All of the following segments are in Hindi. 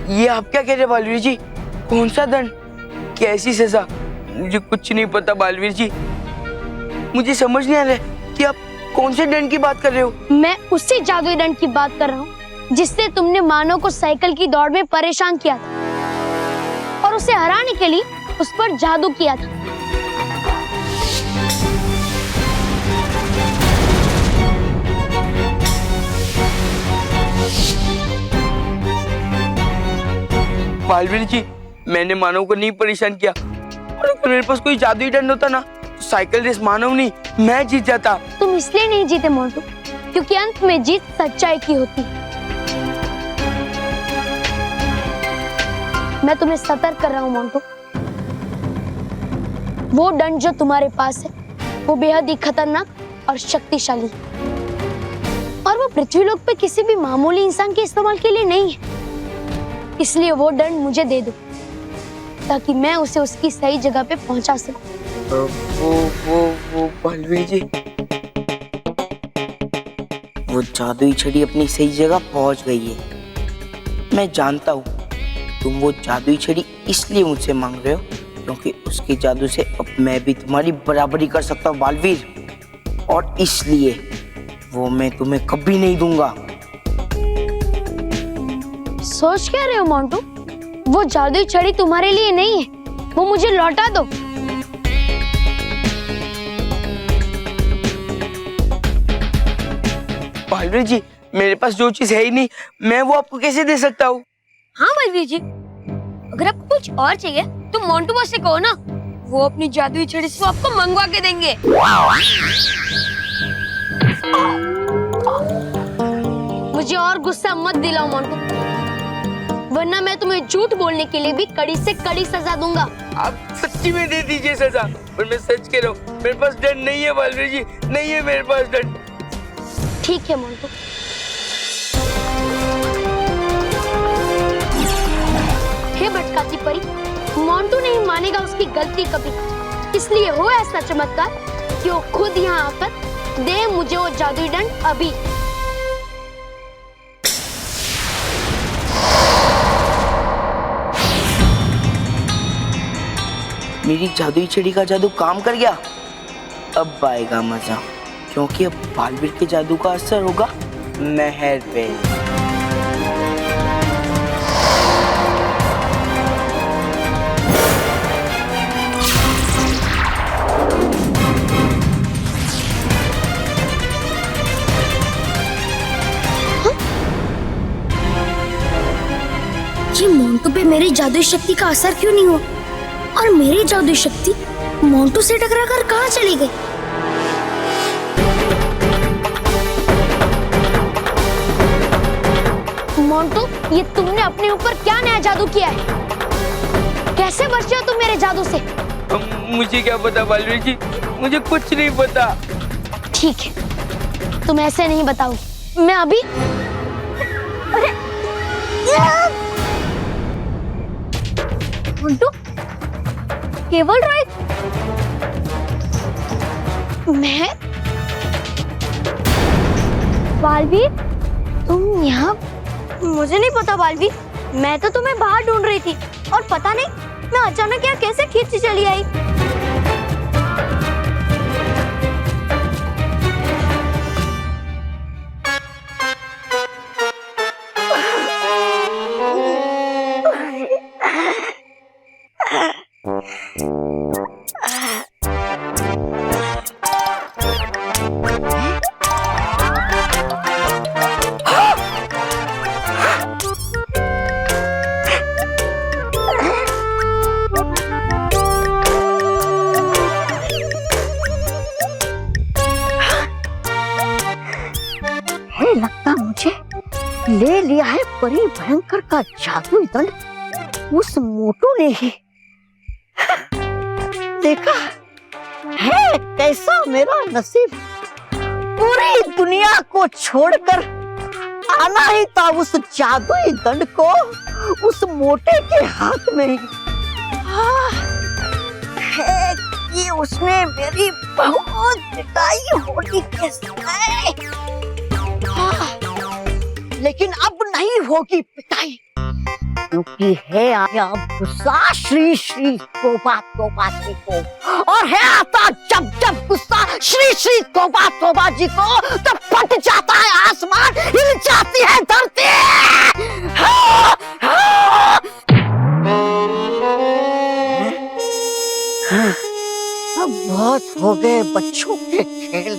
ये आप क्या कह रहे हैं बालवीर जी? कौन सा दंड, कैसी सजा? मुझे कुछ नहीं पता बालवीर जी। मुझे समझ नहीं आ रहा है कि आप कौन से दंड की बात कर रहे हो। मैं उसी जादुई दंड की बात कर रहा हूँ जिससे तुमने मानव को साइकिल की दौड़ में परेशान किया था और उसे हराने के लिए उस पर जादू किया था। बालवीर जी, मैंने मानव को नहीं परेशान किया, और अगर मेरे पास कोई जादुई दंड होता ना तो साइकिल रेस मानव नहीं मैं जीत जाता। तुम इसलिए नहीं जीते मोंटू क्योंकि अंत में जीत सच्चाई की होती है। मैं तुम्हें सतर्क कर रहा हूँ मोंटू। वो दंड जो तुम्हारे पास है वो बेहद ही खतरनाक और शक्तिशाली है, और वो पृथ्वीलोक पे किसी भी मामूली इंसान के इस्तेमाल के लिए नहीं है। इसलिए वो दंड मुझे दे दो ताकि मैं उसे उसकी सही जगह पे पहुंचा सकूं। वो बालवीर जी, वो जादुई छड़ी अपनी सही जगह पहुंच गई है। मैं जानता हूँ तुम वो जादुई छड़ी इसलिए मुझसे मांग रहे हो क्योंकि उसके जादू से अब मैं भी तुम्हारी बराबरी कर सकता हूँ बालवीर, और इसलिए वो मैं तुम्हें कभी नहीं दूंगा। सोच क्या रहे हो मोंटू? वो जादुई छड़ी तुम्हारे लिए नहीं है, वो मुझे लौटा दो। बालवीर जी, मेरे पास जो चीज है ही नहीं, मैं वो आपको कैसे दे सकता हूँ? हाँ बलवीर जी, अगर आपको कुछ और चाहिए तो मोंटू बॉस से कहो ना, वो अपनी जादुई छड़ी से आपको मंगवा के देंगे। मुझे और गुस्सा मत दिलाओ मोंटू, वरना मैं तुम्हें झूठ बोलने के लिए भी कड़ी से कड़ी सजा दूंगा। आप सच्ची में दे दीजिए सजा, पर मैं सच कह रहा हूँ मेरे पास दंड नहीं है बालवीर जी, नहीं है मेरे पास दंड। ठीक है मोंटू। हे भटकाती परी, मोंटू नहीं मानेगा उसकी गलती कभी, इसलिए हो ऐसा चमत्कार कि वो खुद यहाँ आकर दे मुझे वो जादुई दंड अभी। मेरी जादुई छड़ी का जादू काम कर गया। अब आएगा मजा, क्योंकि अब बालवीर के जादू का असर होगा महर पे। ये मोंटू पे मेरी जादुई शक्ति का असर क्यों नहीं हुआ, और मेरी जादुई शक्ति मोंटू से टकराकर कहाँ चली गई? मोंटू, ये तुमने अपने ऊपर क्या नया जादू किया है? कैसे बचे हो तुम मेरे जादू से? मुझे क्या पता बालवीर जी, मुझे कुछ नहीं पता। ठीक है, तुम ऐसे नहीं बताओगे। मैं अभी मोंटू, केवल रोहित, मैं बालवीर, तुम यहाँ? मुझे नहीं पता बालवीर, मैं तो तुम्हें बाहर ढूंढ रही थी और पता नहीं मैं अचानक यहाँ कैसे खींच चली आई। लगता मुझे ले लिया है परी भयंकर का जादुई दंड उस मोटू ने ही। देखा है कैसा मेरा नसीब, पूरी दुनिया को छोड़कर आना ही था उस जादुई दंड को उस मोटे के हाथ में। है कि उसने मेरी बहुत पिटाई होगी लेकिन अब नहीं होगी पिटाई, क्योंकि है आया गुस्सा श्री श्री तोबा तोबा जी को, और है आता जब जब गुस्सा श्री श्री तोबा तोबा जी को, तो फट जाता है आसमान, हिल जाती है धरती। हाँ, हाँ। अब बहुत हो गए बच्चों के खेल,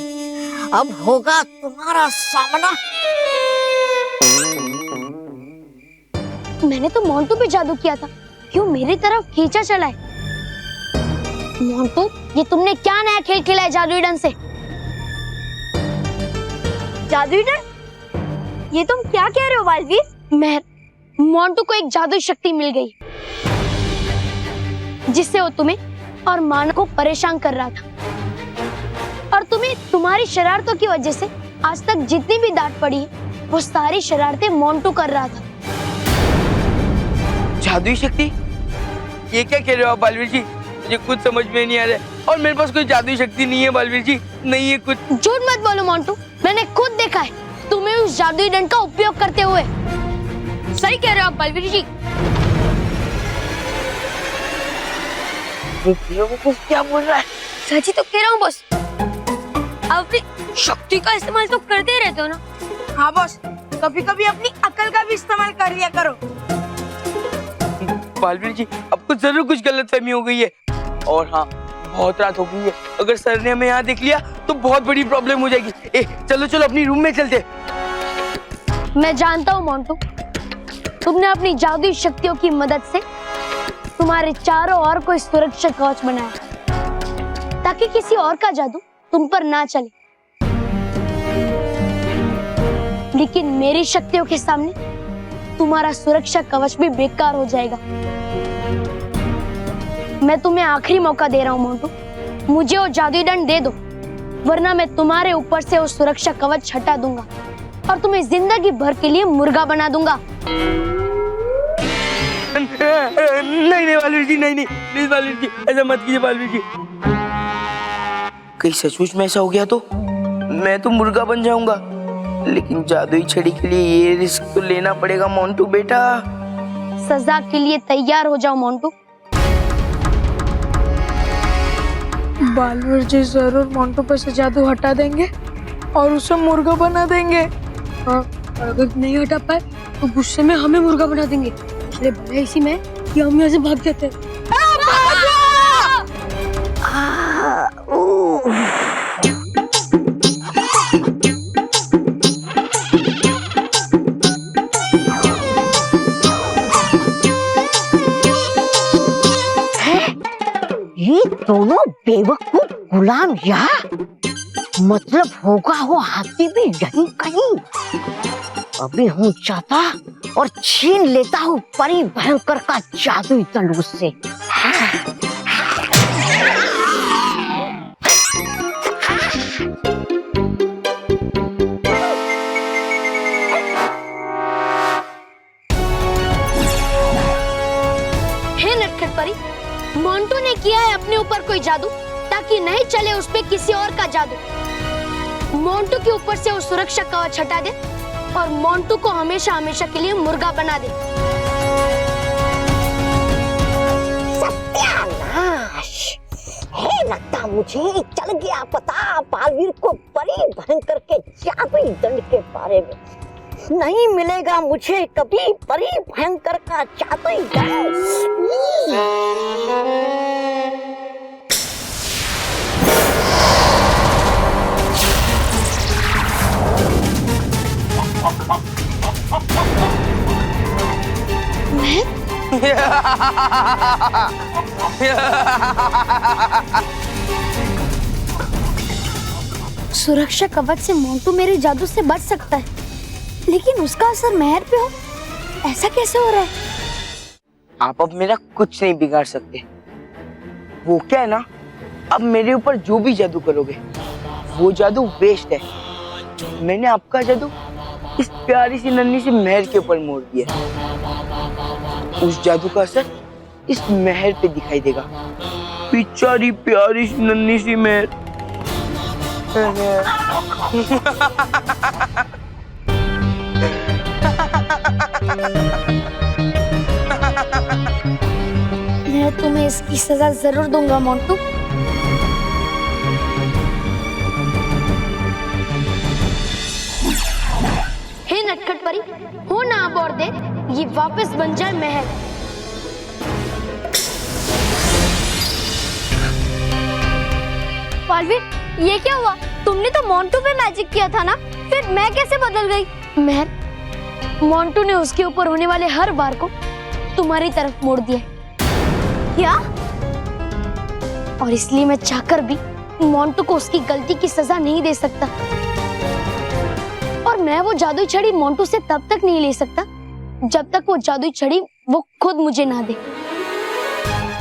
अब होगा तुम्हारा सामना। मैंने तो मोंटू पे जादू किया था, क्यों मेरी तरफ खींचा चला है? मोंटू, ये तुमने क्या नया खेल खेला है जादुई डंड से? जादुई डंड? ये तुम क्या कह रहे हो बालवीर? मोंटू को एक जादुई शक्ति मिल गई, जिससे वो तुम्हें और मानव को परेशान कर रहा था, और तुम्हें तुम्हारी शरारतों की वजह से आज तक जितनी भी डांट पड़ी है, वो सारी शरारतें मोंटू कर रहा था। जादुई शक्ति? ये क्या कह रहे हो आप बालवीर जी? मुझे कुछ समझ में नहीं आ रहा है, और मेरे पास कोई जादुई शक्ति नहीं है बालवीर जी, नहीं है कुछ। झूठ मत बोलो मोंटू, मैंने खुद देखा है तुम्हें उस जादुई डंड का उपयोग करते हुए। सही कह रहे हो आप बालवीर जी। वो क्या बोल रहा है? सच ही तो कह रहा हूँ बॉस, आप अपनी शक्ति का इस्तेमाल तो करते ही रहते हो ना। हाँ बॉस, कभी कभी अपनी अकल का भी इस्तेमाल कर लिया करो। बालवीर जी, आपको जरूर कुछ गलतफहमी हो गई है, और हाँ, बहुत रात हो गई है, अगर सर ने हमें यहाँ देख लिया तो बहुत बड़ी प्रॉब्लम हो जाएगी। चलो चलो अपनी रूम में चलते। मैं जानता हूँ मोंटू, तुमने अपनी जादुई शक्तियों की मदद से तुम्हारे चारों ओर कोई सुरक्षा कवच बनाया, ताकि किसी और का जादू तुम पर ना चले। लेकिन मेरी शक्तियों के सामने तुम्हारा सुरक्षा कवच भी बेकार हो जाएगा। मैं तुम्हें आखिरी मौका दे रहा हूँ मोंटू, मुझे वो जादुई डंड दे दो, वरना मैं तुम्हारे ऊपर से वो सुरक्षा कवच हटा दूंगा और तुम्हें जिंदगी भर के लिए मुर्गा बना दूंगा। नहीं बालवीर जी, नहीं प्लीज बालवीर जी, ऐसा मत कीजिए बालवीर जी। कहीं सचमुच में ऐसा हो गया तो मैं तो मुर्गा बन जाऊंगा, लेकिन जादुई छड़ी के लिए ये रिस्क तो लेना पड़ेगा मोंटू बेटा। सजा के लिए तैयार हो जाओ मोंटू। बालवीर जी जरूर मोंटू पर से जादू हटा देंगे और उसे मुर्गा बना देंगे। हाँ, अगर नहीं हटा पाए तो गुस्से में हमें मुर्गा बना देंगे। अरे भला इसी में कि हम यहाँ से भाग जाते हैं। ये दोनों बेवकूफ गुलाम यहाँ, मतलब होगा वो हाथी भी यहीं कहीं। अभी हूँ चाहता और छीन लेता हूँ परी भयंकर का जादुई दंड उससे। हे नटखट परी, मोंटू ने किया है अपने ऊपर कोई जादू, ताकि नहीं चले उस पे किसी और का जादू। मोंटू के ऊपर से वो सुरक्षा कवच हटा दे और मोंटू को हमेशा हमेशा के लिए मुर्गा बना दे। सत्यानाश! हे लगता मुझे चल गया पता बालवीर को परी भयंकर के जादुई दंड के बारे में। नहीं मिलेगा मुझे कभी परी भयंकर का जादुई दंड। सुरक्षा कवच से मोंटू मेरे जादू से बच सकता है, लेकिन उसका असर मेहर पे हो, ऐसा कैसे हो रहा है? आप अब मेरा कुछ नहीं बिगाड़ सकते। वो क्या है ना, अब मेरे ऊपर जो भी जादू करोगे वो जादू वेस्ट है। मैंने आपका जादू इस प्यारी सी नन्ही सी मेहर के ऊपर मोड़ दिया। उस जादू का असर इस मेहर पे दिखाई देगा। बेचारी प्यारी सी नन्ही सी मेहर। की सजा जरूर दूंगा मोंटू। हे नटखट परी, हो ना अब और दे, ये वापस बन जाए महल। बालवीर, ये क्या हुआ? तुमने तो मोंटू पे मैजिक किया था ना, फिर मैं कैसे बदल गई? महल, मोंटू ने उसके ऊपर होने वाले हर बार को तुम्हारी तरफ मोड़ दिया है। क्या? और इसलिए मैं चाहकर भी मोंटू को उसकी गलती की सजा नहीं दे सकता। और मैं वो जादुई छड़ी मोंटू से तब तक नहीं ले सकता जब तक वो जादुई छड़ी वो खुद मुझे ना दे।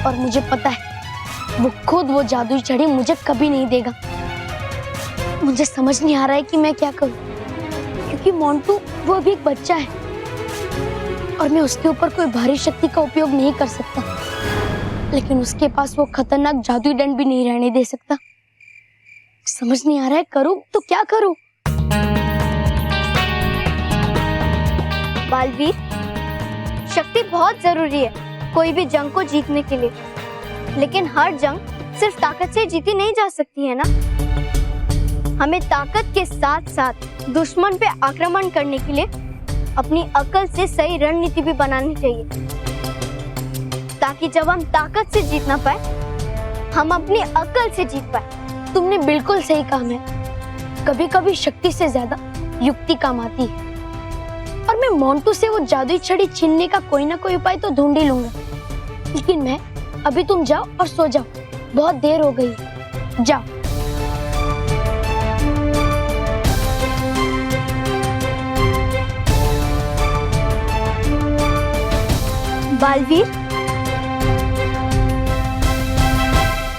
और मुझे पता है वो खुद वो जादुई छड़ी मुझे कभी नहीं देगा। मुझे समझ नहीं आ रहा है कि मैं क्या करूं, क्योंकि मोंटू वो अभी एक बच्चा है और मैं उसके ऊपर कोई भारी शक्ति का उपयोग नहीं कर सकता, लेकिन उसके पास वो खतरनाक जादुई दंड भी नहीं रहने दे सकता। समझ नहीं आ रहा है करूं तो क्या करूं। बालवीर, शक्ति बहुत जरूरी है कोई भी जंग को जीतने के लिए, लेकिन हर जंग सिर्फ ताकत से जीती नहीं जा सकती है ना। हमें ताकत के साथ साथ दुश्मन पे आक्रमण करने के लिए अपनी अकल से सही रणनीति भी बनानी चाहिए, ताकि जब हम ताकत से जीत ना पाए, हम अपनी अकल से जीत पाए। तुमने बिल्कुल सही कहा। मैं कभी कभी शक्ति से ज्यादा युक्ति काम आती है, और मैं मोंटू से वो जादुई छड़ी छीनने का कोई ना कोई उपाय तो ढूंढ ही लूंगा। लेकिन मैं अभी तुम जाओ और सो जाओ, बहुत देर हो गई है। जाओ। बालवीर,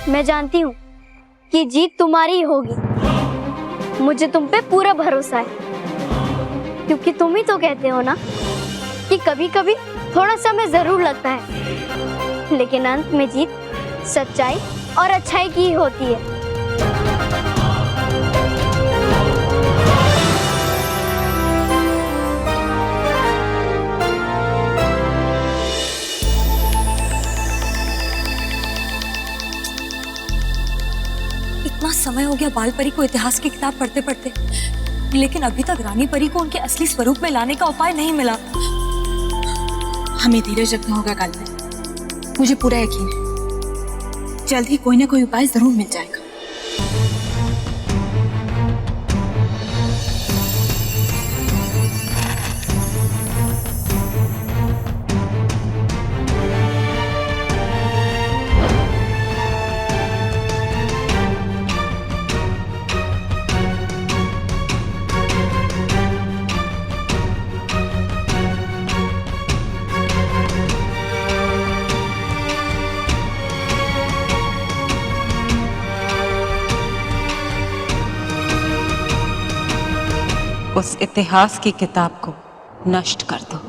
मैं जानती हूँ कि जीत तुम्हारी ही होगी। मुझे तुम पे पूरा भरोसा है, क्योंकि तुम ही तो कहते हो ना कि कभी कभी थोड़ा समय जरूर लगता है, लेकिन अंत में जीत सच्चाई और अच्छाई की ही होती है। इतना समय हो गया बाल परी को इतिहास की किताब पढ़ते पढ़ते, लेकिन अभी तक रानी परी को उनके असली स्वरूप में लाने का उपाय नहीं मिला। हमें धीरज रखना होगा काल में। मुझे पूरा यकीन है जल्द ही कोई ना कोई उपाय जरूर मिल जाएगा। उस इतिहास की किताब को नष्ट कर दो।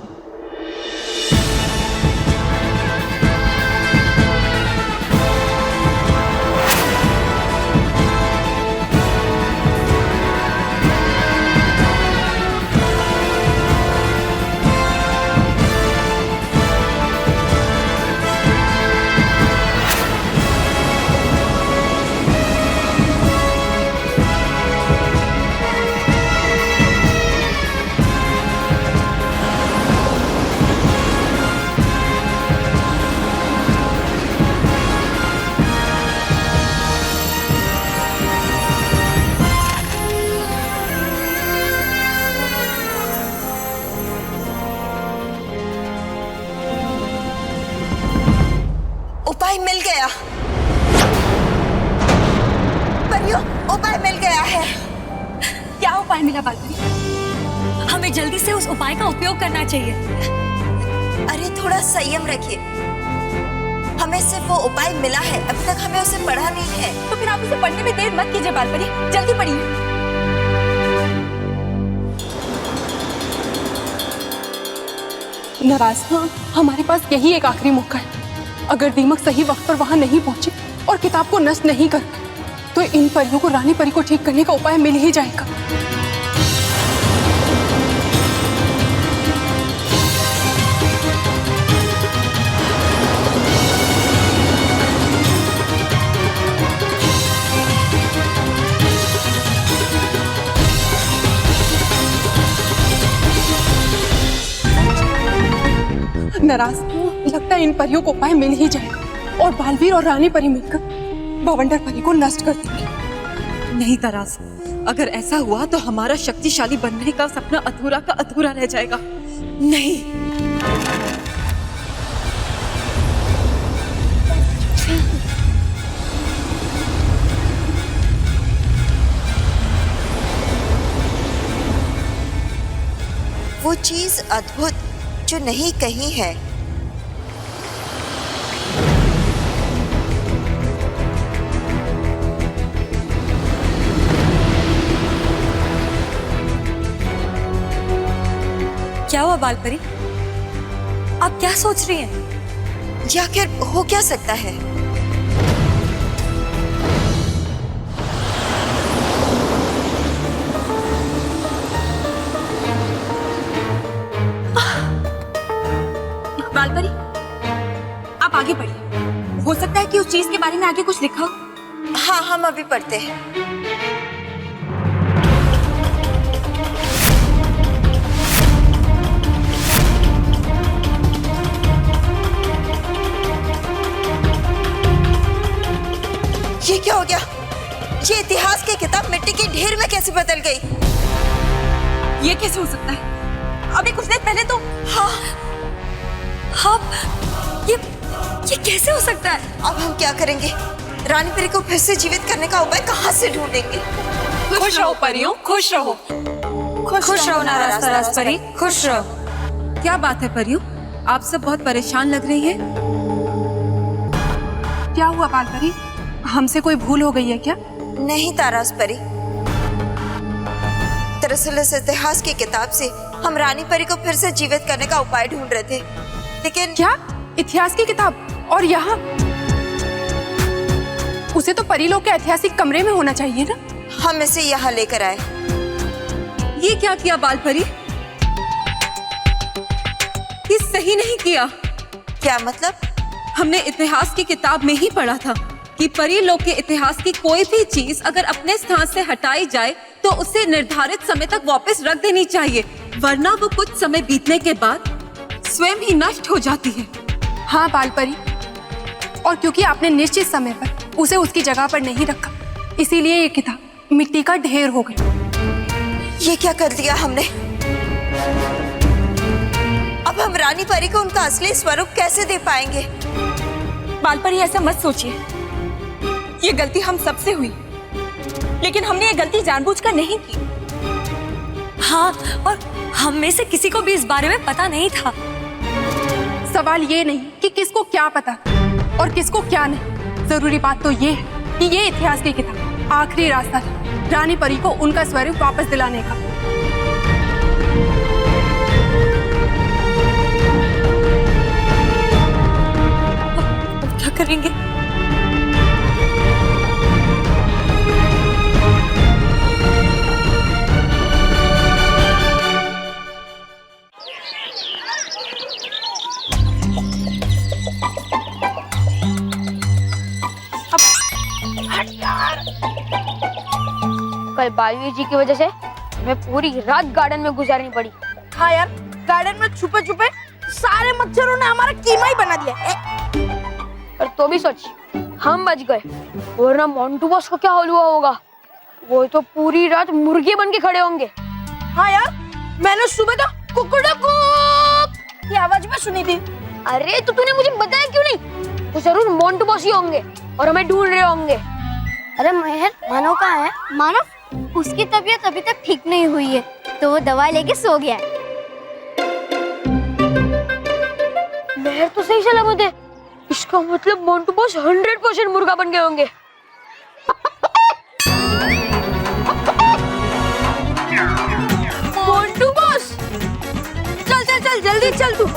उपाय मिल गया परियों, उपाय मिल गया है। क्या उपाय मिला बाल परी? हमें जल्दी से उस उपाय का उपयोग करना चाहिए। अरे थोड़ा संयम रखिए, हमें सिर्फ वो उपाय मिला है, अभी तक हमें उसे पढ़ा नहीं है। तो फिर आप उसे पढ़ने में देर मत कीजिए बाल परी, जल्दी पढ़िए। नाराज, हमारे पास यही एक आखिरी मौका है। अगर दीमक सही वक्त पर वहां नहीं पहुंची और किताब को नष्ट नहीं कर पाए, तो इन परियों को रानी परी को ठीक करने का उपाय मिल ही जाएगा। नाराज, लगता है इन परियों को उपाय मिल ही जाएगा और बालवीर और रानी परी मिलकर बवंडर परी को नष्ट कर देंगे। नहीं तरास, अगर ऐसा हुआ तो हमारा शक्तिशाली बनने का सपना अधूरा का अधूरा रह जाएगा। नहीं। वो चीज अद्भुत जो नहीं कही है। क्या हुआ बालपरी? आप क्या सोच रही हैं? या आखिर हो क्या सकता है? बालपरी, आप आगे बढ़िए। हो सकता है कि उस चीज के बारे में आगे कुछ लिखा हो। हाँ, हम अभी पढ़ते हैं। ये क्या हो गया? ये इतिहास की किताब मिट्टी के ढेर में कैसे बदल गई? ये कैसे हो सकता है? अभी कुछ देर पहले तो हाँ, ये कैसे हो सकता है? अब हम क्या करेंगे? रानी परी को फिर से जीवित करने का उपाय कहाँ से ढूंढेंगे? खुश रहो परियों, खुश रहो। खुश रहो नाराज तराज परी, खुश रहो। क्या बात है परियों, आप सब बहुत परेशान लग रही हैं। क्या हुआ बालपरी? हमसे कोई भूल हो गई है क्या? नहीं तारास परी, दरअसल इस इतिहास की किताब से हम रानी परी को फिर से जीवित करने का उपाय ढूंढ रहे थे, लेकिन क्या? इतिहास की किताब? और यहाँ? उसे तो परीलोक के ऐतिहासिक कमरे में होना चाहिए ना। हम इसे यहाँ लेकर आए। ये क्या किया बालपरी? ये सही नहीं किया। क्या मतलब? हमने इतिहास की किताब में ही पढ़ा था कि परीलोक के इतिहास की कोई भी चीज अगर अपने स्थान से हटाई जाए तो उसे निर्धारित समय तक वापस रख देनी चाहिए, वरना वो कुछ समय बीतने के बाद स्वयं ही नष्ट हो जाती है। हाँ बालपरी, और क्योंकि आपने निश्चित समय पर उसे उसकी जगह पर नहीं रखा, इसीलिए ये किताब मिट्टी का ढेर हो गई। ये क्या कर दिया हमने? अब हम रानी परी को उनका असली स्वरूप कैसे दे पाएंगे? बालपरी, ऐसा मत सोचिए। ये गलती हम सबसे हुई, लेकिन हमने ये गलती जानबूझकर नहीं की। हाँ, और हम में से किसी को भी इस बारे में पता नहीं था। सवाल ये नहीं कि किसको क्या पता और किसको क्या नहीं, जरूरी बात तो ये है कि ये इतिहास की किताब आखिरी रास्ता था रानी परी को उनका स्वरूप वापस दिलाने का। अब क्या करेंगे? कल बालवीर जी की वजह से मैं पूरी रात गार्डन में गुजारनी पड़ी। हाँ यार, गार्डन में छुपे छुपे सारे मच्छरों ने हमारा कीमा ही बना दिया। और तो भी सोच, हम बच गए, वरना मोंटू बॉस को क्या हाल हुआ होगा? वो तो पूरी रात मुर्गे बन के खड़े होंगे। हाँ यार, मैंने सुबह तो कुकुड़कुक की आवाज में सुनी थी। अरे तो तूने मुझे बताया क्यों नहीं? तो जरूर मोंटू बॉस ही होंगे और हमें ढूंढ रहे होंगे। अरे मेहर, मानव कहाँ है? मानव, उसकी तबीयत अभी तक ठीक नहीं हुई है, तो वो दवा लेके सो गया है। मेहर तो सही सलामत है, इसका मतलब मोंटू बॉस 100% मुर्गा बन गए होंगे। मोंटू बॉस, चल चल चल, जल्दी चल तू।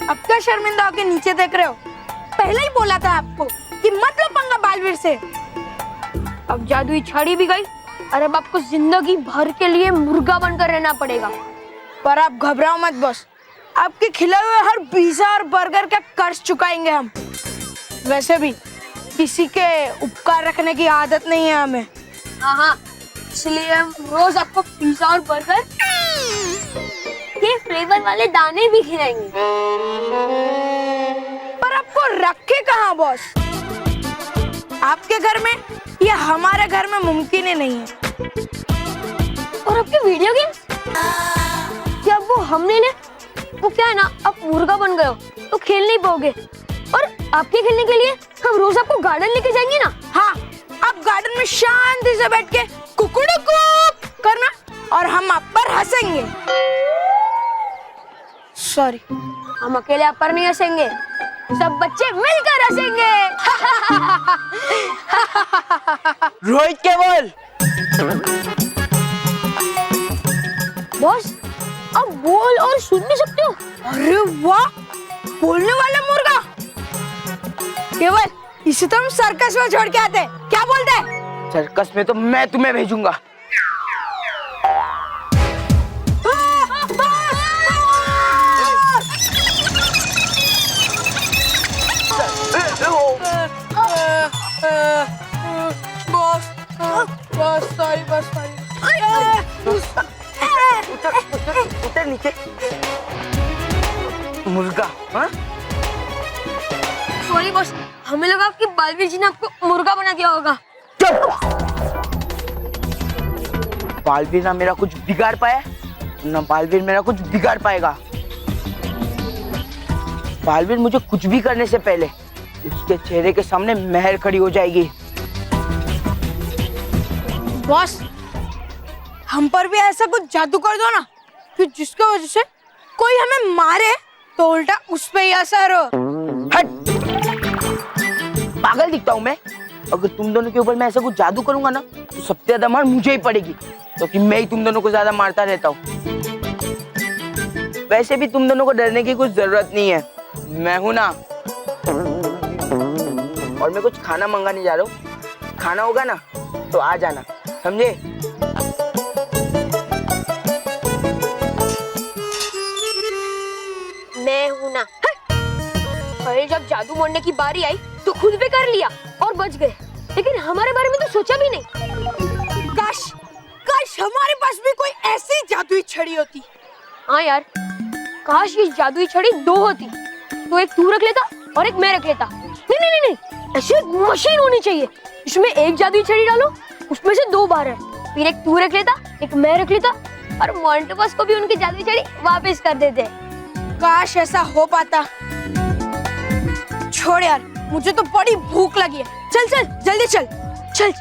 अब क्या शर्मिंदा होके नीचे देख रहे हो? पहले ही बोला था आपको कि मत लो पंगा बालवीर से। अब जादुई छड़ी भी गई और अब आपको जिंदगी भर के लिए मुर्गा बनकर रहना पड़ेगा। पर आप घबराओ मत बॉस, आपके खिलाए हुए हर पिज्जा और बर्गर का कर्ज चुकाएंगे हम। वैसे भी किसी के उपकार रखने की आदत नहीं है हमें। हाँ हाँ, इसलिए हम रोज आपको पिज्जा और बर्गर के फ्लेवर वाले दाने भी खिलाएंगे। पर आपको रखे कहाँ बॉस? आपके घर में या हमारे घर में मुमकिन ही नहीं है। और आपके वीडियो गेम्स क्या वो हमने ले? वो क्या है ना, आप मुर्गा बन गए हो तो खेल नहीं पाओगे। और आपके खेलने के लिए हम रोज आपको गार्डन लेके जाएंगे ना। हाँ, आप गार्डन में शांति से बैठ के कुकुड़ुकू करना और हम आप पर हंसेंगे। सॉरी, हम अकेले आप पर नहीं हंसेंगे, सब बच्चे मिलकर हंसेंगे। रोहित क्या बोल? बॉस, आप बोल और सुन भी सकते हो। अरे वाह, बोलने वाला मुर्गा। केवल इसे तो हम सर्कस में छोड़ के आते हैं। क्या बोलते हैं? सर्कस में तो मैं तुम्हें भेजूंगा। Boss sorry, boss sorry. उतर नीचे। मुर्गा? हाँ? सॉरी बॉस, हमें लगा कि बालवीर जी ने आपको मुर्गा बना दिया होगा। बालवीर ना मेरा कुछ बिगाड़ पाया, ना बालवीर मेरा कुछ बिगाड़ पाएगा। बालवीर मुझे कुछ भी करने से पहले उसके चेहरे के सामने मेहर खड़ी हो जाएगी। बॉस, हम पर भी ऐसा कुछ जादू कर दो ना कि जिसकी वजह से कोई हमें मारे तो उल्टा उस पे ही असर हो। हट! पागल दिखता हूँ मैं? अगर तुम दोनों के ऊपर मैं ऐसा कुछ जादू करूंगा ना तो सबसे ज्यादा मार मुझे ही पड़ेगी, क्योंकि मैं ही तुम दोनों को ज्यादा मारता रहता हूँ। वैसे भी तुम दोनों को डरने की कुछ जरूरत नहीं है, मैं हूं ना। और मैं कुछ खाना मंगाने जा रहा हूँ, खाना होगा ना तो आ जाना, समझे? मैं हूं ना। पहले जब जादू मोड़ने की बारी आई तो खुद भी कर लिया और बच गए, लेकिन हमारे बारे में तो सोचा भी नहीं। काश काश हमारे पास भी कोई ऐसी जादुई छड़ी होती। हाँ यार, काश ये जादुई छड़ी दो होती, तो एक तू रख लेता और एक मैं रख लेता। नहीं नहीं नहीं, ऐसी एक मशीन होनी चाहिए, इसमें एक जादुई छड़ी डालो, उसमें से दो बाहर है, फिर एक तू रख लेता, एक मैं रख लेता, और मोंटू बॉस को भी उनकी जादुई छड़ी वापस कर देते। काश ऐसा हो पाता। छोड़ यार, मुझे तो बड़ी भूख लगी है। चल चल जल्दी चल चल।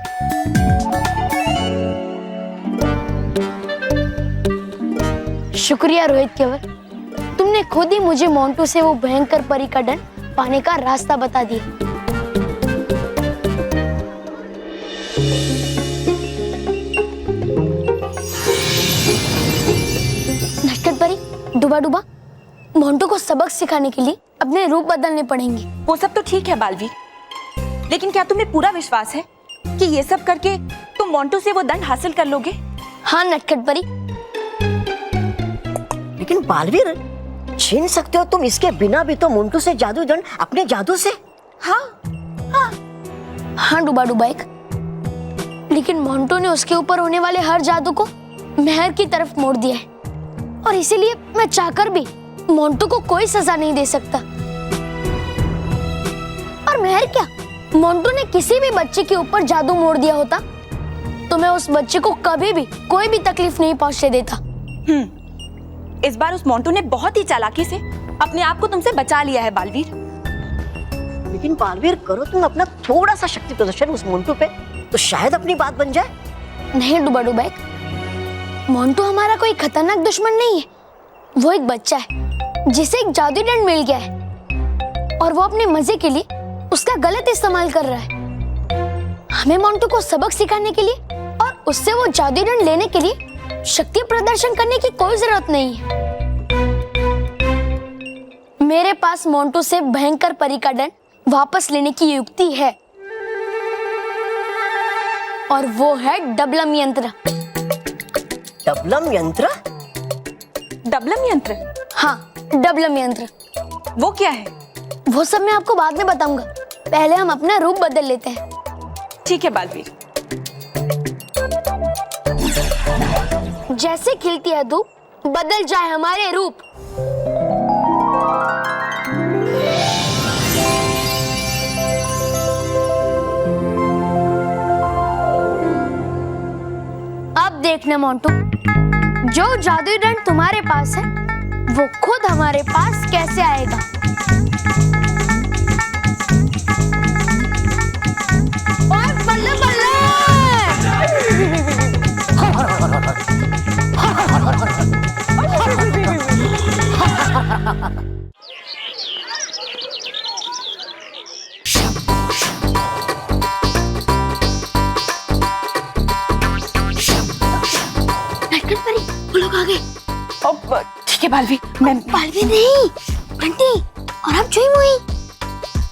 शुक्रिया रोहित केवल, तुमने खुद ही मुझे मोंटू से वो भयंकर परी का दंड पाने का रास्ता बता दिया। नटखट परी, डुबा डुबा, मोंटू को सबक सिखाने के लिए अपने रूप बदलने पड़ेंगे। वो सब तो ठीक है बालवीर, लेकिन क्या तुम्हें पूरा विश्वास है कि ये सब करके तुम मोंटू से वो दंड हासिल कर लोगे? हाँ नटखट परी। लेकिन बालवीर, छीन सकते हो तुम इसके बिना भी तो मोंटू से जादू दंड अपने जादू से। हाँ डुबा डुबा एक, लेकिन मोंटू ने उसके ऊपर होने वाले हर जादू को मेहर की तरफ मोड़ दिया है, और इसीलिए मैं चाहकर भी मोंटू को कोई सजा नहीं दे सकता। और मेहर क्या, मोंटू ने किसी भी बच्चे के ऊपर जादू मोड़ दिया होता तो मैं उस बच्चे को कभी भी कोई भी तकलीफ नहीं पहुंचने देता। इस बार उस मोंटू ने बहुत ही चालाकी से अपने आप को तुमसे बचा लिया है बालवीर। लेकिन बालवीर, करो तुम अपना थोड़ा सा शक्ति प्रदर्शन उस मोंटू पे, तो शायद अपनी बात बन जाए। नहीं डुबा डुबा एक, मोंटू हमारा कोई खतरनाक दुश्मन नहीं है, वो एक बच्चा है जिसे एक जादू दंड मिल गया है और वो अपने मजे के लिए उसका गलत इस्तेमाल कर रहा है। हमें मोंटू को सबक सिखाने के लिए और उससे वो जादू दंड लेने के लिए शक्ति प्रदर्शन करने की कोई जरूरत नहीं है। मेरे पास मोंटू से भयंकर परी का दंड वापस लेने की युक्ति है, और वो है डबलम यंत्र। डबलम यंत्र? डबलम यंत्र? हाँ, डबलम यंत्र। वो क्या है? वो सब मैं आपको बाद में बताऊंगा, पहले हम अपना रूप बदल लेते हैं। ठीक है बालवीर। जैसे खिलती है धूप, बदल जाए हमारे रूप। अब देखना मोंटू, जो जादुई दंड तुम्हारे पास है वो खुद हमारे पास कैसे आएगा। और बल्ले बल्ले। वो लोग आ गए। ठीक है बालवीर, मैं बालवीर नहीं, घंटी और हम चुई मुई।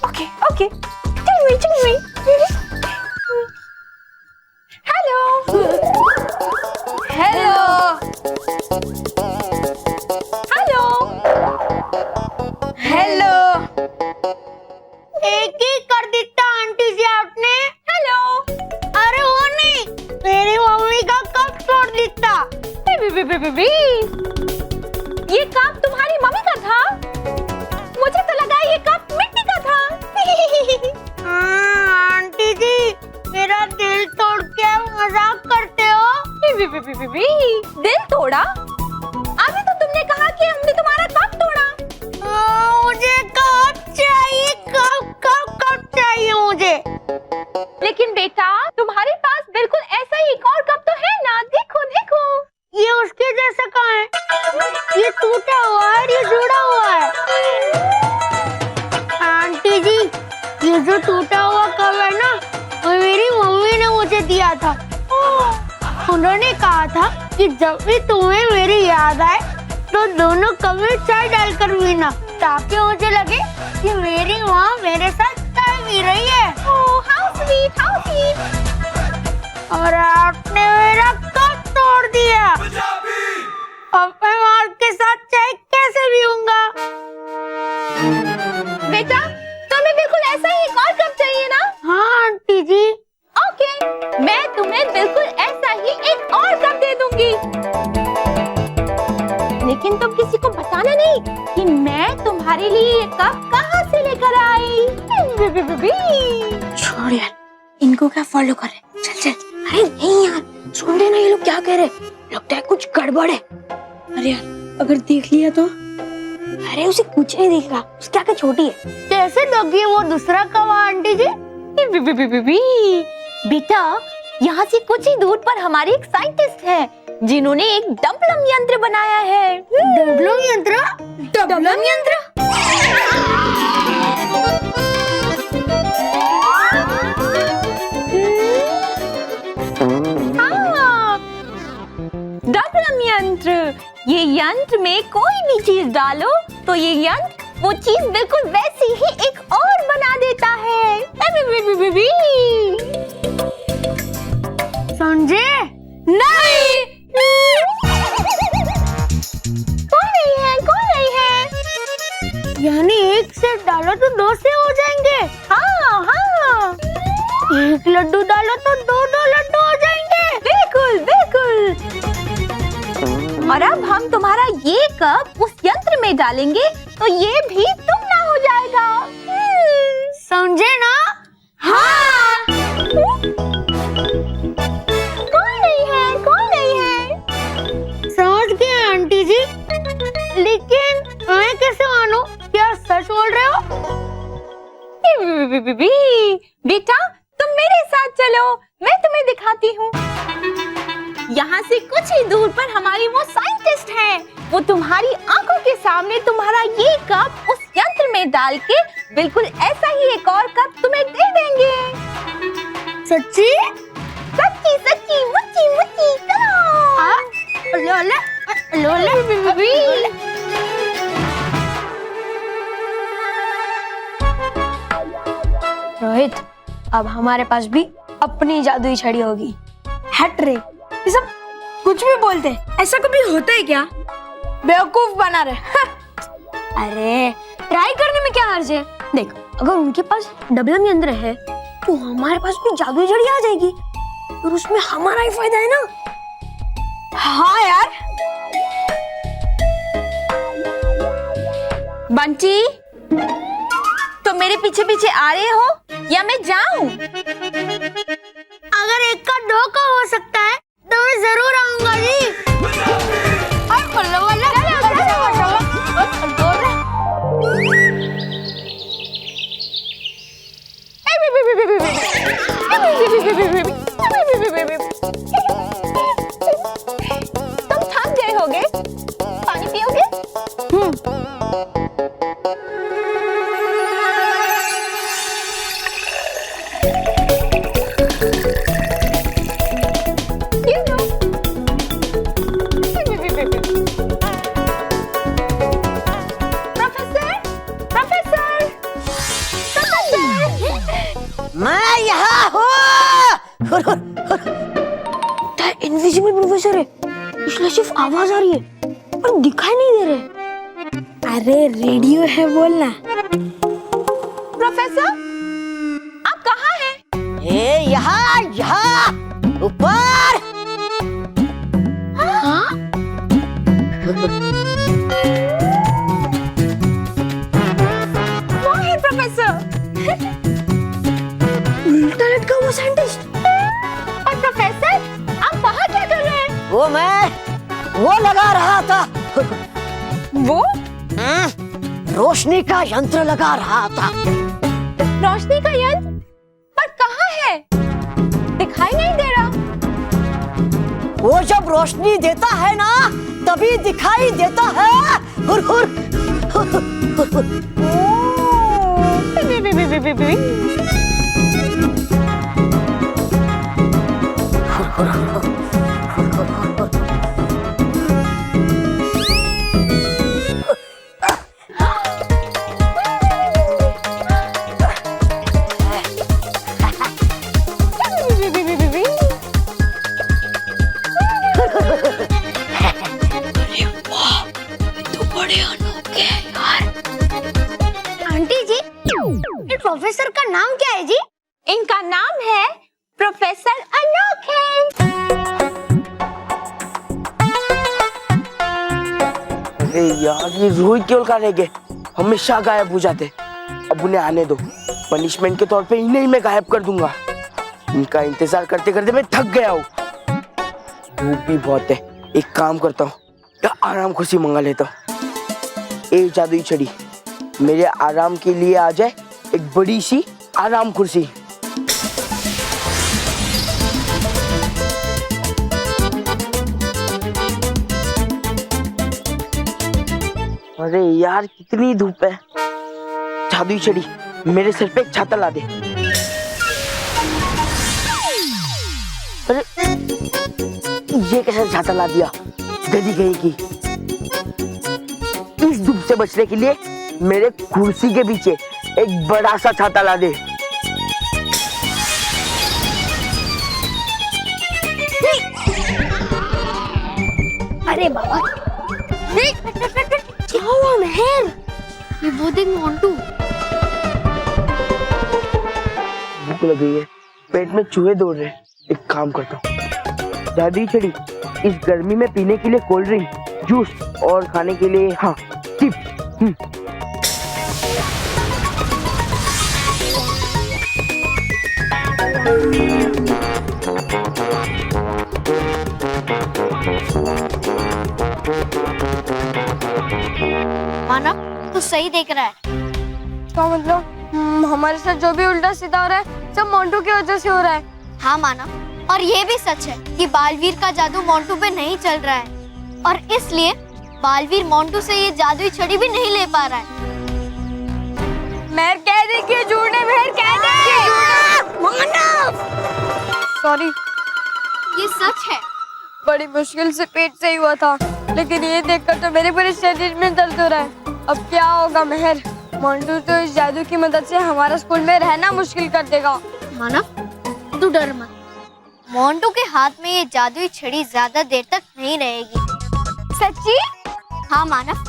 ओके ओके, चल मुई। Hello hello hello hello. एक ही कर दिता आंटी जी आपने। हेलो। अरे वो नहीं, मेरी मम्मी का कप तोड़ दिता। ये कप तुम्हारी मम्मी का था? मुझे तो लगा ये कप मिट्टी का था। आंटी जी, मेरा दिल तोड़ के मजाक करते हो। दिल तोड़ा? अभी तो तुमने कहा कि हमने तुम्हारा कप तोड़ा। मुझे कप चाहिए, कप चाहिए मुझे। लेकिन बेटा, तुम्हारे पास बिल्कुल ऐसा ही एक और कप तो है ना। देखो देखो, ये उसके जैसा कहाँ है? ये टूटा हुआ है, ये जुड़ा हुआ है। आंटी जी, ये जो टूटा हुआ कप है ना, वो मेरी मम्मी ने मुझे दिया था। उन्होंने कहा था कि जब भी तुम्हें मेरी याद आए तो दोनों कप में चाय डालकर पीना, ताकि मुझे लगे कि मेरी माँ मेरे साथ चाय पी रही है। How sweet, how sweet. और आपने मेरा कप तोड़ दिया। अब मैं माँ के साथ चाय कैसे पीऊंगा? बेटा, तुम्हें बिल्कुल ऐसा ही एक और कप चाहिए ना? हाँ आंटी जी। ओके, मैं तुम्हें बिल्कुल ऐसा ही एक और कप दे दूंगी। लेकिन तुम किसी को बताना नहीं कि मैं तुम्हारे लिए ये कप कहाँ से लेकर आई। छोड़ यार, इनको क्या फॉलो कर रहे? चल चल। अरे नहीं यार, सुन रहे ना ये लोग क्या कह रहे? लगता है कुछ गड़बड़ है। अरे यार, अगर देख लिया तो? अरे उसे कुछ नहीं दिख रहा, उसकी आंखें छोटी है। कैसे दोगी वो दूसरा कप आंटी जी? बेटा, यहाँ से कुछ ही दूर पर हमारे एक साइंटिस्ट है जिन्होंने एक डम्पलम यंत्र बनाया है। डम्पलम यंत्र? डम्पलम यंत्र? हाँ, डम्पलम यंत्र। ये यंत्र में कोई भी चीज डालो तो ये यंत्र वो चीज बिल्कुल वैसी ही एक और बना देता है। समझे? नहीं। कौन नहीं है? कौन नहीं है? यानी एक से डालो तो दो से हो जाएंगे। हाँ हाँ, एक लड्डू डालो तो दो लड्डू हो जाएंगे। बिल्कुल बिल्कुल। और अब हम तुम्हारा ये कप उस यंत्र में डालेंगे तो ये भी दुगना हो जाएगा। समझे ना? हाँ। कौन नहीं है? कौन नहीं है? समझ गए आंटी जी। लेकिन मैं कैसे मानूं कि आप सच बोल रहे हो? बेटा, तुम मेरे साथ चलो, मैं तुम्हें दिखाती हूँ। यहाँ से कुछ ही दूर पर हमारी वो साइंटिस्ट हैं। वो तुम्हारी आंखों के सामने तुम्हारा ये कप उस यंत्र में डाल के बिल्कुल ऐसा ही एक और कप तुम्हें दे देंगे। सच्ची? सच्ची सच्ची, मुच्ची मुच्ची। चलो। रोहित, अब हमारे पास भी अपनी जादुई छड़ी होगी। हट रे, ये सब कुछ भी बोलते हैं। ऐसा कभी होता है क्या? बेवकूफ बना रहे। अरे ट्राई करने में क्या हर्ज है? देख, अगर उनके पास डबल यंत्र है तो हमारे पास भी जादुई छड़ी आ जाएगी और उसमें हमारा ही फायदा है ना। हाँ यार। बंटी, तो मेरे पीछे पीछे आ रहे हो या मैं जाऊं? अगर एक का दो का हो सकता है तो मैं जरूर आऊंगा जी। तुम थक गए होगे, पानी पियोगे? मैं यहाँ हूँ। इनविजिबल प्रोफेसर है, इसलिए सिर्फ आवाज आ रही है पर दिखाई नहीं दे रहे। अरे रेडियो है, बोलना। प्रोफेसर, आप कहाँ हैं? यहाँ यहाँ ऊपर। हाँ? वो है प्रोफेसर। उल्टा लटका हुआ साइंटिस्ट। और प्रोफेसर, आप वहाँ क्या कर रहे हैं? वो लगा रहा था। वो रोशनी का यंत्र लगा रहा था। रोशनी का यंत्र? पर कहाँ है? दिखाई नहीं दे रहा। वो जब रोशनी देता है ना तभी दिखाई देता है। हुर हुर हुर हुर हुर। आंटी जी, ये प्रोफेसर का नाम क्या है जी? इनका नाम है प्रोफेसर अनोखे। अरे यार, ये रोहित केवल कहाँ रह गए? हमेशा गायब हो जाते। अब उन्हें आने दो, पनिशमेंट के तौर पे इन्हें ही मैं गायब कर दूंगा। इनका इंतजार करते करते मैं थक गया हूँ। धूप भी बहुत है, एक काम करता हूँ, आराम खुशी मंगा लेता हूँ। एक जादुई छड़ी मेरे आराम के लिए आ जाए, एक बड़ी सी आराम कुर्सी। अरे यार, कितनी धूप है। जादुई छड़ी मेरे सर पे एक छाता ला दे। अरे ये कैसे छाता ला दिया? गधी गई की। इस धूप से बचने के लिए मेरे कुर्सी के पीछे एक बड़ा सा छाता ला दे। अरे बाबा, क्या हुआ मेहर? ये वो देख मोंटू। भूख लग गई है, पेट में चूहे दौड़ रहे हैं। एक काम करता हूँ, जादुई छड़ी इस गर्मी में पीने के लिए कोल्ड ड्रिंक, जूस और खाने के लिए हाँ चिप्स। माना तू सही देख रहा है। क्या मतलब? हमारे साथ जो भी उल्टा सीधा हो रहा है सब मोंटू की वजह से हो रहा है। हाँ माना, और ये भी सच है कि बालवीर का जादू मोंटू पे नहीं चल रहा है और इसलिए बालवीर मोंटू से ये जादुई छड़ी भी नहीं ले पा रहा है। मेहर कह दे कि झूठ है, मेहर कह दे। सॉरी, ये सच है। बड़ी मुश्किल से पेट सही हुआ था, लेकिन ये देखकर तो मेरे पूरे शरीर में दर्द हो रहा है। अब क्या होगा मेहर? मोंटू तो इस जादू की मदद से हमारा स्कूल में रहना मुश्किल कर देगा। मानव, तू डर मत। मोंटू के हाथ में ये जादुई छड़ी ज्यादा देर तक नहीं रहेगी। सच्ची? हाँ मानव,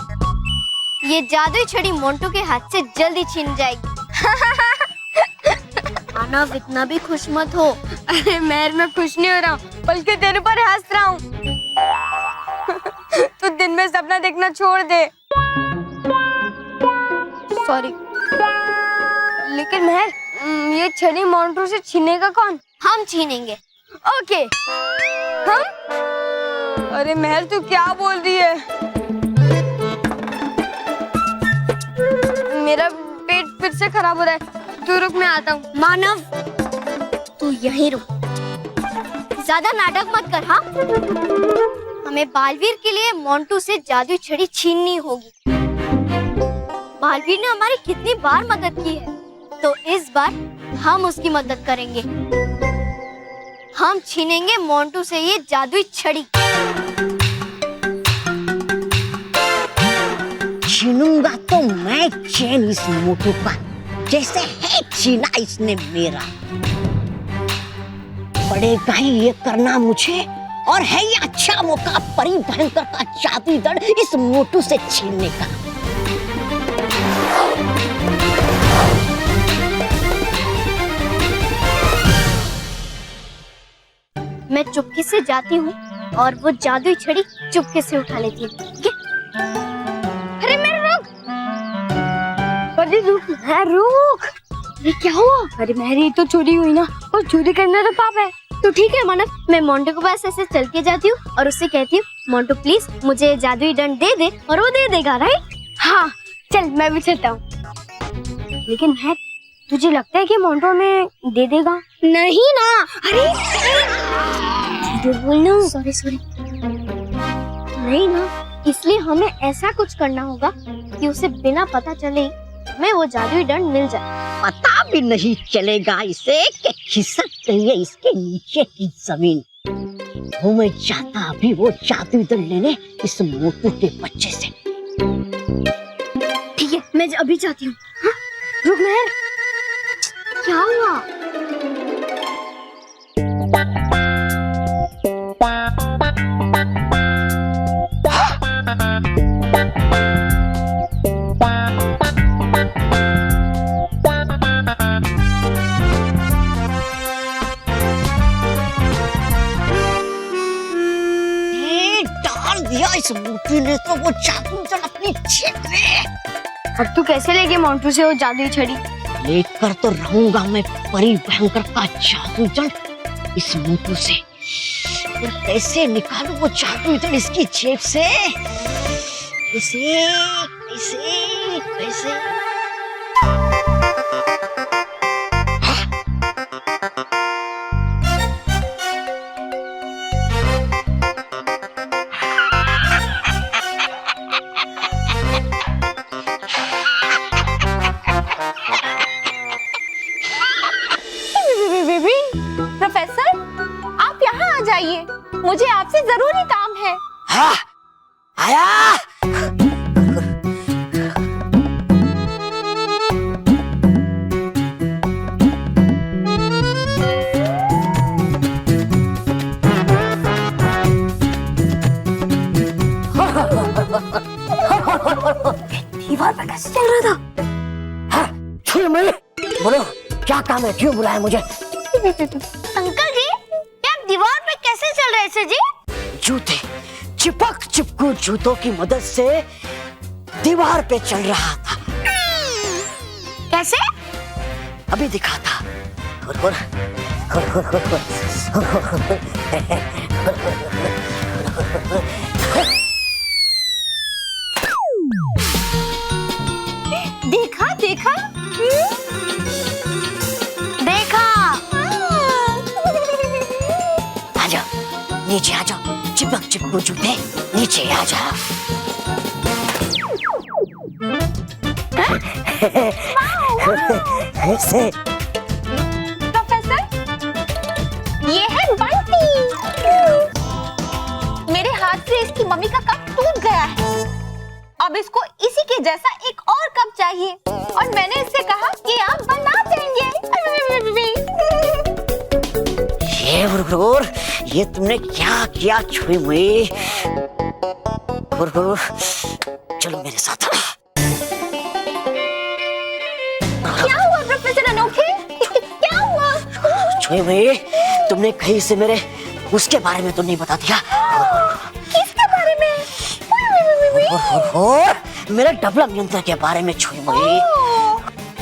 ये जादुई छड़ी मोंटू के हाथ से जल्दी छीन जाएगी। मानव इतना भी खुश मत हो। अरे मेहर, मैं खुश नहीं हो रहा हूँ, बल्कि तेरे पर हंस रहा हूँ। तू दिन में सपना देखना छोड़ दे। सॉरी। लेकिन मेहर, ये छड़ी मोंटू से छीनेगा कौन? हम छीनेंगे। ओके। हम? अरे मेहर, तू क्या बोल रही है? मेरा पेट फिर से खराब हो रहा है। तू रुक, मैं आता हूँ। मानव, तू यहीं रुक, ज्यादा नाटक मत कर। हाँ, हमें बालवीर के लिए मोंटू से जादुई छड़ी छीननी होगी। बालवीर ने हमारी कितनी बार मदद की है, तो इस बार हम उसकी मदद करेंगे। हम छीनेंगे मोंटू से ये जादुई छड़ी। छीनूंगा तो मैं चैन इस मोटू का, जैसे है छीना इसने मेरा। पड़ेगा ही ये करना मुझे, और है ये अच्छा मौका परी भयंकर का जादुई दंड इस मोटू से छीनने का। मैं चुपके से जाती हूँ और वो जादुई छड़ी चुपके से उठा लेती है। ठीक है? अरे मैं रुक। अरे रुक, मैं रुक। ये क्या हुआ? अरे मेरी तो चोरी हुई ना, और चोरी करना तो पाप है। तो ठीक है मानव, मैं मोंटू के पास ऐसे चल के जाती हूँ और उससे कहती हूँ, मोंटू प्लीज मुझे जादुई दंड दे दे, और वो दे देगा। राइट? हाँ चल, मैं भी चलता हूँ। लेकिन मैं, तुझे लगता है कि मोंटू हमें दे देगा? नहीं ना। अरे बोलना। सॉरी। नहीं ना, इसलिए हमें ऐसा कुछ करना होगा कि उसे बिना पता चले हमें वो जादुई दंड मिल जाए। पता भी नहीं चलेगा इसे कि खिसक गई है इसके नीचे की जमीन। वो मैं जाता अभी वो जादुई दंड लेने इस मोटू के बच्चे से। ठीक है, मैं अभी जाती हूँ। हाँ? रुक मेहर, क्या हुआ? इस मोटू ने तो वो जादुई दंड अपनी जेब में। अब तू कैसे लेके मोंटू से वो जादुई छड़ी? लेकर तो रहूंगा मैं परी भयंकर का जादुई दंड इस मोटू से। और कैसे निकालूं वो जादुई दंड इसकी जेब से? कैसे? प्रोफेसर, आप यहाँ आ जाइए, मुझे आपसे जरूरी काम है। हाँ, आया। दीवार पे कैसे चल रहा था? हाँ, छुई मैं। बोलो क्या काम है, क्यों बुलाया मुझे? अंकल जी, आप दीवार पे कैसे चल रहे थे जी? जूते, चिपकू जूतों की मदद से दीवार पे चल रहा था। कैसे? अभी दिखाता। देखा? देखा। आ जाओ, नीचे आ जाओ, चिपकू जूते नीचे आ जाओ। ऐसे। प्रोफेसर, ये है बंटी। मेरे हाथ से इसकी मम्मी का कप टूट गया है। अब इसको इसी के जैसा एक और कप चाहिए, और मैंने इससे कहा कि आप बना देंगे। ये गुरगुर, ये तुमने क्या किया छुई मुई? गुरगुर, चलो मेरे साथ। भाई, तुमने कहीं से मेरे उसके बारे में तो नहीं बता दिया। किसके बारे में? और मेरे डबलम यंत्र के बारे में छुई भाई।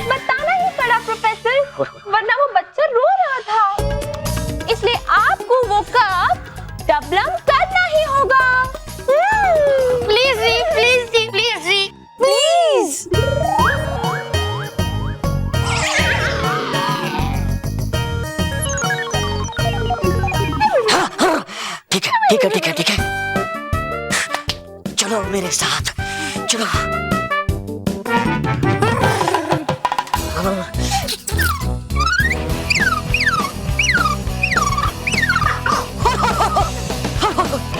बताना ही पड़ा प्रोफेसर, वरना वो बच्चा रो रहा था, इसलिए आपको वो कप डबलम करना ही होगा। प्लीज जी, प्लीज जी, प्लीज जी, प्लीज। ठीक है, ठीक है, ठीक है, ठीक है, चलो मेरे साथ, चलो।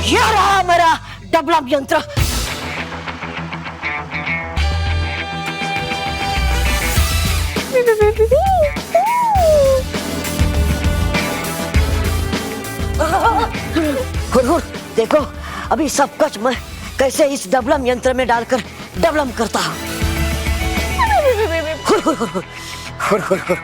ये रहा मेरा डबलम यंत्र। हुर, देखो अभी सब कुछ मैं कैसे इस डबलम यंत्र में डालकर डबलम करता हूँ। हुर, हुर, हुर, हुर, हुर, हुर, हुर।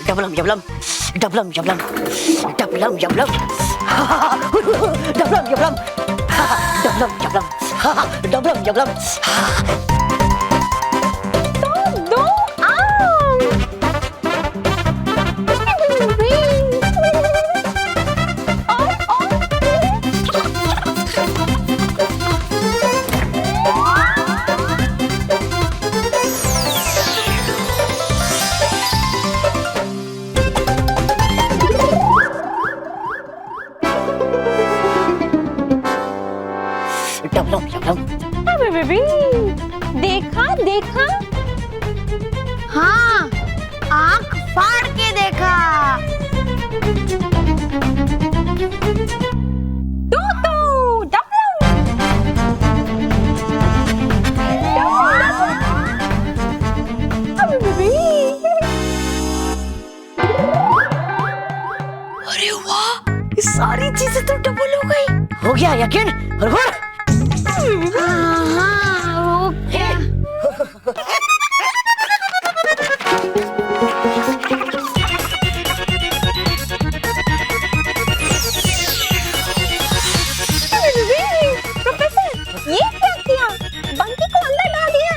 डबलम यबलम, डबलम यबलम, डबलम यबलम, डबलम यबलम, डबलम यबलम, डबलम यबलम। दो आम। डबलम यबलम। देखा देखा, हाँ, आंख फाड़ के देखा। दो डबलम। अरे वाह, ये सारी चीजें तो डबल हो गई। हो गया यकीन? प्रोफेसर, ये क्या किया? बंकी को अंदर डाल दिया।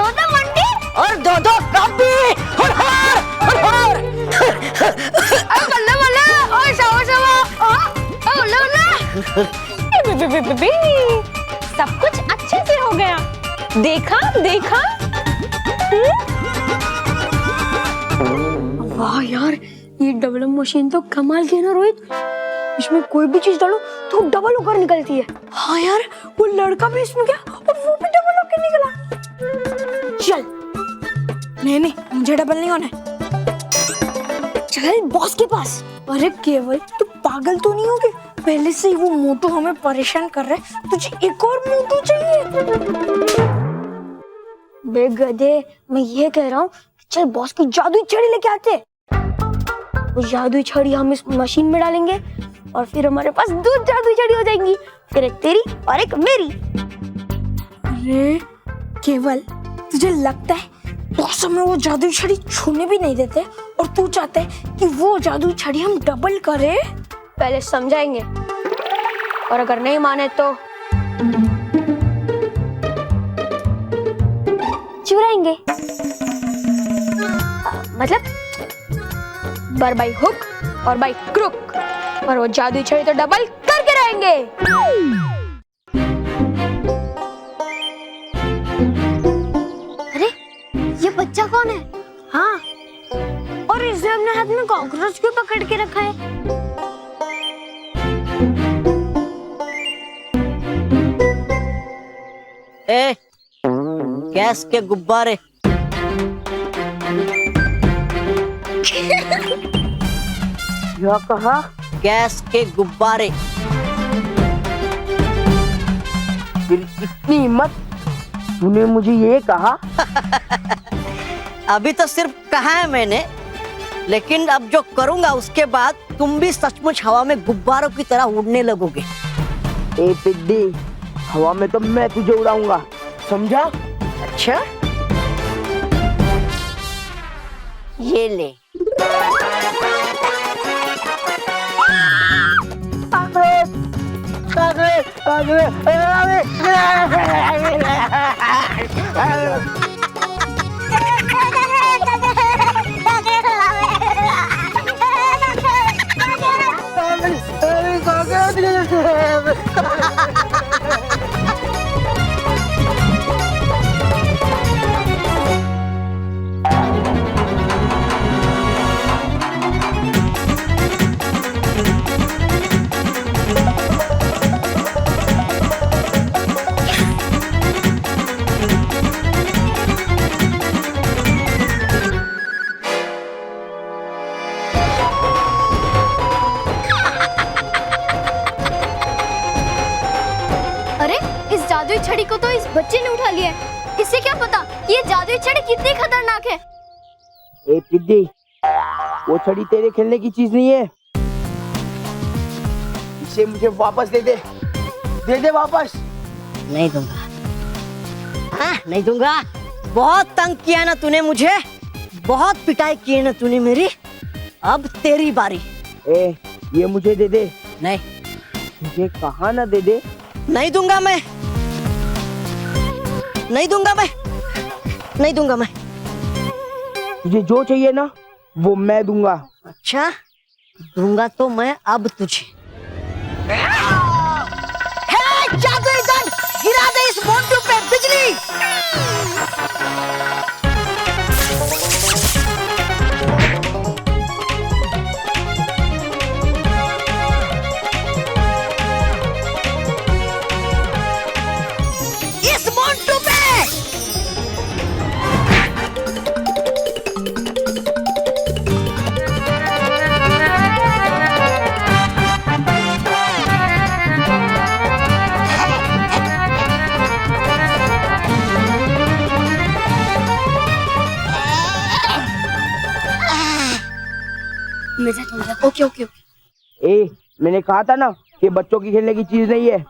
दो मंडी और दो कॉपी। बल्ले बल्ले, ओए शावा शावा, ओ बल्ले। सब कुछ अच्छे से हो गया। देखा देखा। वाह यार, ये डबलम मशीन तो कमाल की है ना रोहित। इसमें कोई भी चीज डालो तो डबल होकर निकलती है। हाँ यार, वो लड़का भी इसमें गया और वो भी डबल होकर निकला। चल। नहीं, मुझे डबल नहीं होना है। चल बॉस के पास। अरे केवल, तू पागल तो नहीं होगी? पहले से ही वो मोटू हमें परेशान कर रहा है, तुझे एक और मोटू चाहिए? बे गधे, मैं ये कह रहा हूँ, चल बॉस की जादुई छड़ी लेके आते। वो जादुई छड़ी हम इस मशीन में डालेंगे और फिर हमारे पास दो जादुई छड़ी हो जाएंगी, फिर एक तेरी और एक मेरी। अरे केवल, तुझे लगता है बॉस हमें वो जादुई छड़ी छूने भी नहीं देते और तू चाहता है कि वो जादुई छड़ी हम डबल करें? पहले समझाएंगे और अगर नहीं माने तो चुराएंगे। मतलब बार बाई हुक और बाई क्रुक, और वो जादुई छड़ी तो डबल करके रहेंगे। अरे ये बच्चा कौन है? हाँ, और इसने अपने हाथ में कॉकरोच क्यों पकड़ के रखा है? ए, गैस के गुब्बारे। क्या कहा? गैस के गुब्बारे। फिर इतनी हिम्मत, तूने मुझे ये कहा? अभी तो सिर्फ कहा है मैंने, लेकिन अब जो करूंगा उसके बाद तुम भी सचमुच हवा में गुब्बारों की तरह उड़ने लगोगे। ए पिद्दी, हवा में तो मैं तुझे उड़ाऊंगा, समझा? अच्छा, ये ले। अरे इस जादुई छड़ी को तो इस बच्चे ने उठा लिया है। इसे क्या पता कि ये जादुई छड़ी कितनी खतरनाक है। ए पिद्दी, वो छड़ी तेरे खेलने की चीज नहीं है। इसे मुझे वापस दे दे, दे दे वापस। नहीं दूंगा। हाँ, नहीं दूंगा। बहुत तंग किया ना तूने मुझे, बहुत पिटाई की है ना तूने मेरी। अब तेरी बारी। ए, ये मुझे दे दे। नहीं, मुझे कहा ना दे दे। नहीं दूंगा मैं, नहीं दूंगा मैं, नहीं दूंगा मैं। तुझे जो चाहिए ना वो मैं दूंगा। अच्छा, दूंगा तो मैं अब तुझे। जादुई दंड, गिरा दे इस मोंटू पे बिजली। इस मोंटू पे। Okay okay okay. ए, मैंने कहा था ना कि बच्चों की खेलने की चीज नहीं है।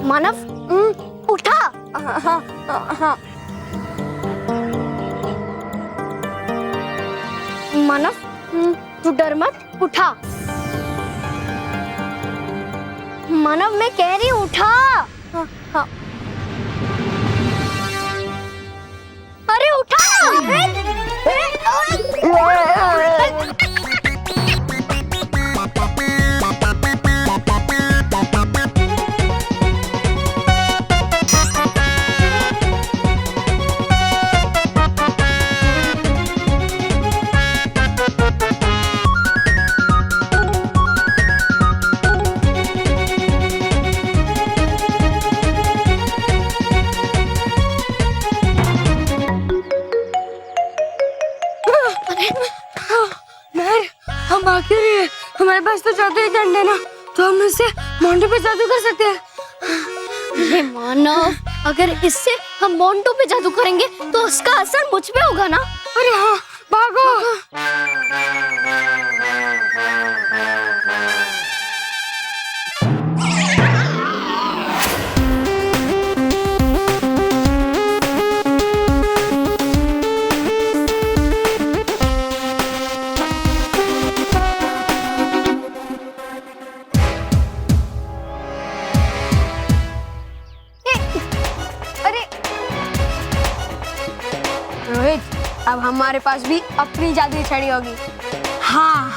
मानव, उठा। मानव, तू डर मत, उठा। मानव, मैं कह रही हूँ उठा। हाँ। अरे उठा। हम बाकी रही है, हमारे पास तो जादुई दंड है ना, तो हम इससे मोंटू पे जादू कर सकते हैं। अरे मानव, अगर इससे हम मोंटू पे जादू करेंगे तो उसका असर मुझ पे होगा ना। अरे हाँ, भागो। रोहित, अब हमारे पास भी अपनी जादुई छड़ी होगी। हाँ,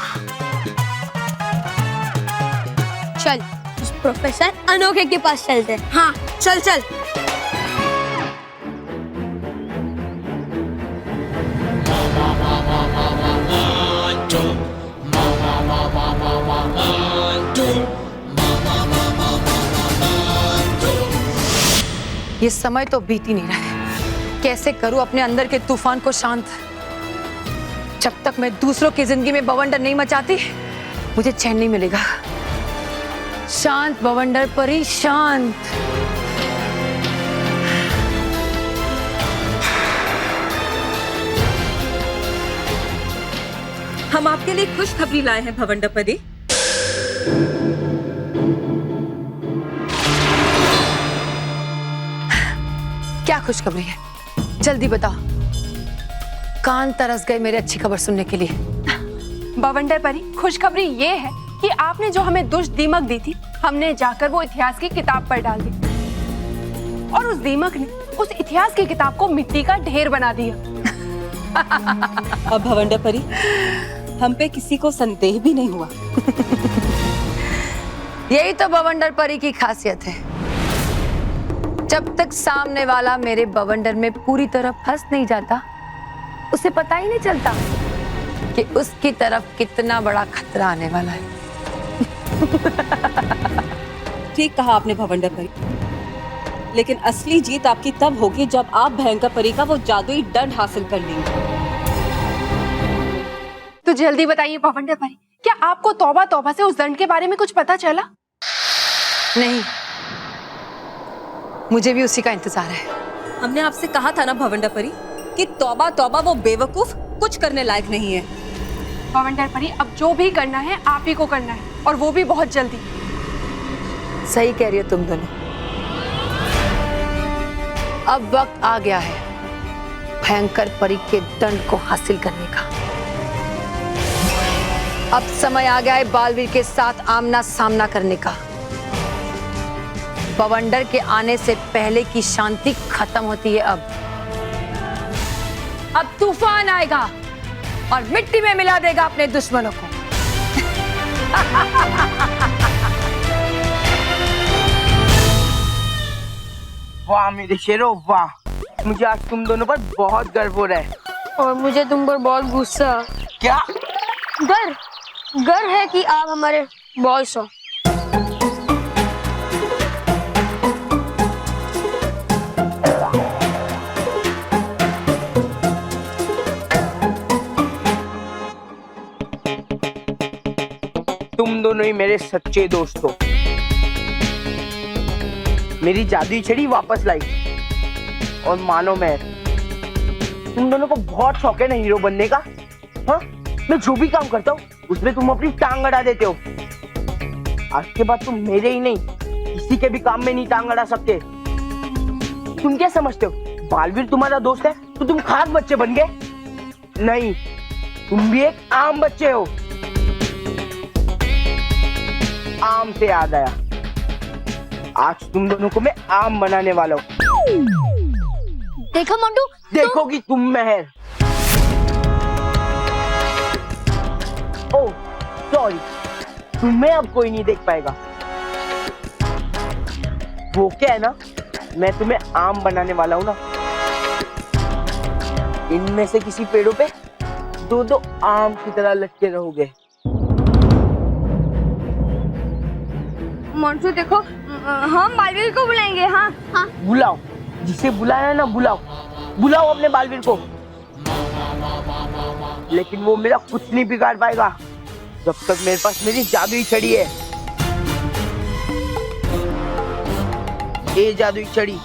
चल उस प्रोफेसर अनोखे के पास चलते हैं। हाँ चल चल। ये समय तो बीत ही नहीं रहा है। कैसे करूं अपने अंदर के तूफान को शांत? जब तक मैं दूसरों की जिंदगी में बवंडर नहीं मचाती, मुझे चैन नहीं मिलेगा। शांत बवंडर परी, शांत। हम आपके लिए खुशखबरी लाए हैं भवंडर परी। क्या खुशखबरी है? जल्दी बताओ। कान तरस गए मेरे अच्छी खबर सुनने के लिए। बवंडर परी, खुशखबरी ये है कि आपने जो हमें दुष्ट दीमक दी थी, हमने जाकर वो इतिहास की किताब पर डाल दी और उस दीमक ने उस इतिहास की किताब को मिट्टी का ढेर बना दिया। अब भवंडर परी, हम पे किसी को संदेह भी नहीं हुआ। यही तो बवंडर परी की खासियत है। जब तक सामने वाला मेरे बवंडर में पूरी तरह फंस नहीं जाता, उसे पता ही नहीं चलता कि उसकी तरफ कितना बड़ा खतरा आने वाला है। ठीक कहा आपने भवंडर परी, लेकिन असली जीत आपकी तब होगी जब आप भयंकर परी का वो जादुई दंड हासिल कर लेंगे। तो जल्दी बताइए बवंडर परी, क्या आपको तौबा तौबा से उस दंड के बारे में कुछ पता चला? नहीं, मुझे भी उसी का इंतजार है। हमने आपसे कहा था ना भवंडर परी कि तौबा तौबा वो बेवकूफ कुछ करने लायक नहीं है। बवंडर परी, अब जो भी करना है आप ही को करना है, और वो भी बहुत जल्दी। सही कह रही हो तुम दोनों। अब वक्त आ गया है भयंकर परी के दंड को हासिल करने का। अब समय आ गया है बालवीर के साथ आमना सामना करने का। बवंडर के आने से पहले की शांति खत्म होती है। अब तूफान आएगा और मिट्टी में मिला देगा अपने दुश्मनों को। वाह मेरे शेरों, वाह। मुझे आज तुम दोनों पर बहुत गर्व हो रहा है। और मुझे तुम पर बहुत गुस्सा। क्या? गर्व है कि आप हमारे बॉस हो। तुम दोनों ही मेरे सच्चे दोस्त हो। मेरी जादुई छड़ी वापस लाई। और मानो मैं, तुम दोनों को बहुत शौक है ना हीरो बनने का। हाँ, मैं जो भी काम करता हूँ उसमें तुम अपनी टांग अड़ा देते हो। आज के बाद तुम मेरे ही नहीं, किसी के भी काम में नहीं टांग अड़ा सकते। तुम क्या समझते हो, बालवीर तुम्हारा दोस्त है तो तुम खास बच्चे बन गए? नहीं, तुम भी एक आम बच्चे हो। आम से याद आया, आज तुम दोनों को मैं आम बनाने वाला हूँ। देखो मोंटू, देखोगी तुम मेहर। ओह सॉरी, तुम्हें अब कोई नहीं देख पाएगा। वो क्या है ना, मैं तुम्हें आम बनाने वाला हूँ ना। इनमें से किसी पेड़ों पे दो दो आम की तरह लटके रहोगे। मोंटू देखो, हम बालवीर को बुलाएंगे। हाँ हाँ, बुलाओ, जिसे बुलाया है ना बुलाओ, बुलाओ अपने बालवीर को। लेकिन वो मेरा कुछ नहीं बिगाड़ पाएगा जब तक मेरे पास मेरी जादुई छड़ी है। ये जादुई छड़ी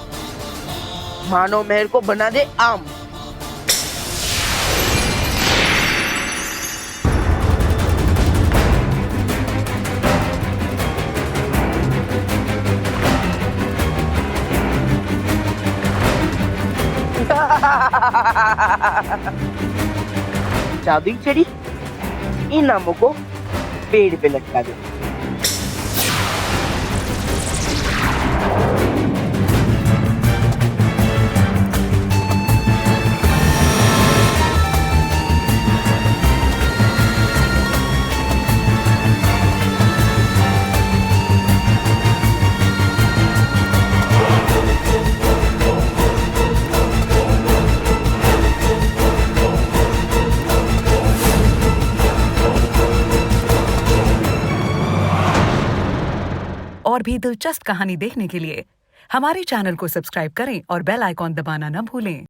मानो मेहर को बना दे आम। जादुई छड़ी इन आमों को पेड़ पे लटका दे। और भी दिलचस्प कहानी देखने के लिए हमारे चैनल को सब्सक्राइब करें और बेल आइकॉन दबाना न भूलें।